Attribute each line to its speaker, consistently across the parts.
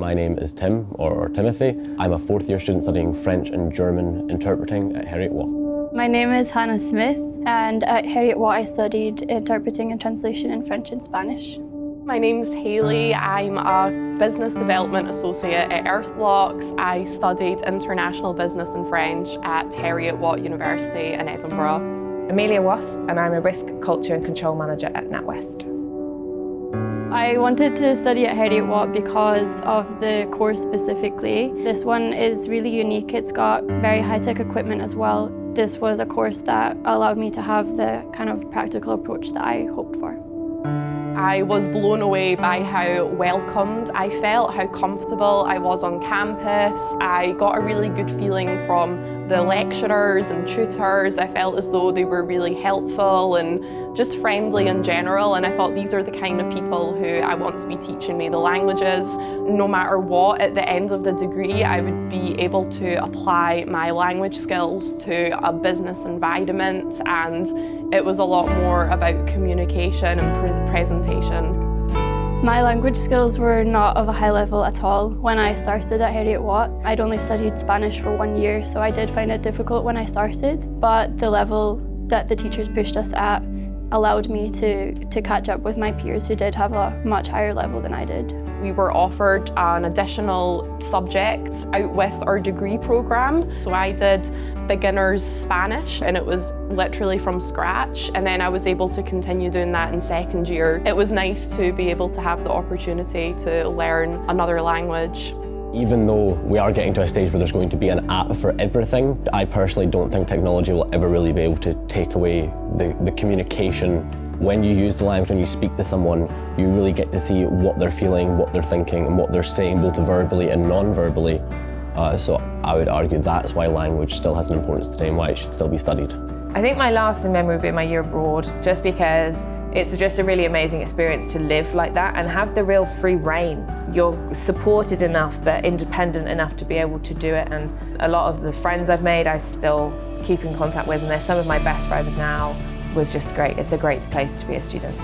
Speaker 1: My name is Tim, or Timothy. I'm a fourth year student studying French and German interpreting at Heriot-Watt.
Speaker 2: My name is Hannah Smith, and at Heriot-Watt I studied interpreting and translation in French and Spanish.
Speaker 3: My name's Hayley. I'm a Business Development Associate at Earthblocks. I studied International Business and French at Heriot-Watt University in Edinburgh.
Speaker 4: Amelia Wasp, and I'm a Risk, Culture and Control Manager at NatWest.
Speaker 2: I wanted to study at Heriot-Watt because of the course specifically. This one is really unique. It's got very high-tech equipment as well. This was a course that allowed me to have the kind of practical approach that I hoped for.
Speaker 3: I was blown away by how welcomed I felt, how comfortable I was on campus. I got a really good feeling from the lecturers and tutors. I felt as though they were really helpful and just friendly in general, and I thought these are the kind of people who I want to be teaching me the languages. No matter what, at the end of the degree, I would be able to apply my language skills to a business environment, and it was a lot more about communication and presentation.
Speaker 2: My language skills were not of a high level at all when I started at Heriot-Watt. I'd only studied Spanish for 1 year, so I did find it difficult when I started, but the level that the teachers pushed us at allowed me to catch up with my peers who did have a much higher level than I did.
Speaker 3: We were offered an additional subject out with our degree programme. So I did beginner's Spanish, and it was literally from scratch, and then I was able to continue doing that in second year. It was nice to be able to have the opportunity to learn another language.
Speaker 1: Even though we are getting to a stage where there's going to be an app for everything, I personally don't think technology will ever really be able to take away the communication. When you use the language, when you speak to someone, you really get to see what they're feeling, what they're thinking, and what they're saying, both verbally and non-verbally. So I would argue that's why language still has an importance today and why it should still be studied.
Speaker 4: I think my lasting memory would be my year abroad, just because it's just a really amazing experience to live like that and have the real free reign. You're supported enough but independent enough to be able to do it, and a lot of the friends I've made I still keep in contact with, and they're some of my best friends now. Was just great. It's a great place to be a student.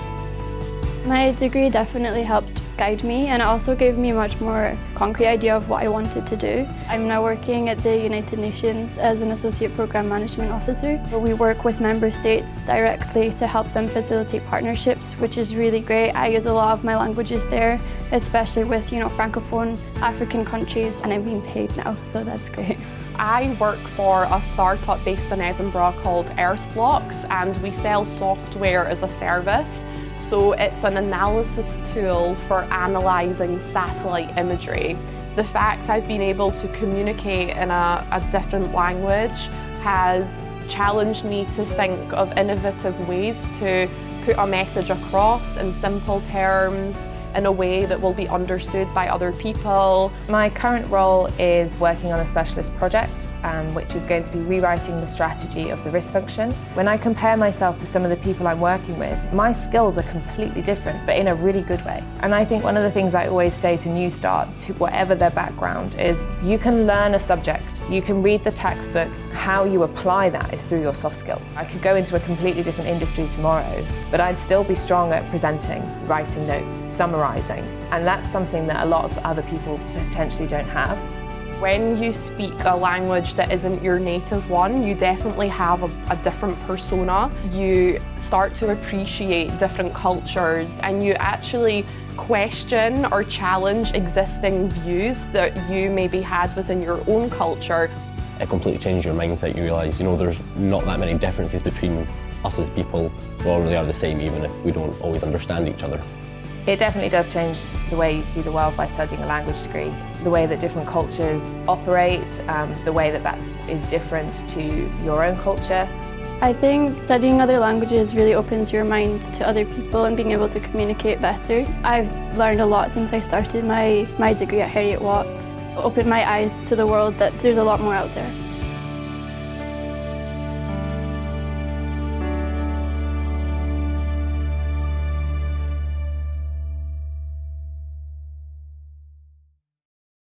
Speaker 2: My degree definitely helped guide me, and it also gave me a much more concrete idea of what I wanted to do. I'm now working at the United Nations as an Associate Programme Management Officer. We work with member states directly to help them facilitate partnerships, which is really great. I use a lot of my languages there, especially with Francophone African countries, and I'm being paid now, so that's great.
Speaker 3: I work for a startup based in Edinburgh called Earthblocks, and we sell software as a service. So it's an analysis tool for analysing satellite imagery. The fact I've been able to communicate in a different language has challenged me to think of innovative ways to put a message across in simple terms, in a way that will be understood by other people.
Speaker 4: My current role is working on a specialist project, which is going to be rewriting the strategy of the risk function. When I compare myself to some of the people I'm working with, my skills are completely different, but in a really good way. And I think one of the things I always say to new starts, whatever their background, is you can learn a subject, you can read the textbook. How you apply that is through your soft skills. I could go into a completely different industry tomorrow, but I'd still be strong at presenting, writing notes, summarising, and that's something that a lot of other people potentially don't have.
Speaker 3: When you speak a language that isn't your native one, you definitely have a different persona. You start to appreciate different cultures, and you actually question or challenge existing views that you maybe had within your own culture.
Speaker 1: It completely changes your mindset. You realise, there's not that many differences between us as people. We all really are the same, even if we don't always understand each other.
Speaker 4: It definitely does change the way you see the world by studying a language degree. The way that different cultures operate, the way that is different to your own culture.
Speaker 2: I think studying other languages really opens your mind to other people and being able to communicate better. I've learned a lot since I started my degree at Heriot-Watt. It opened my eyes to the world that there's a lot more out there.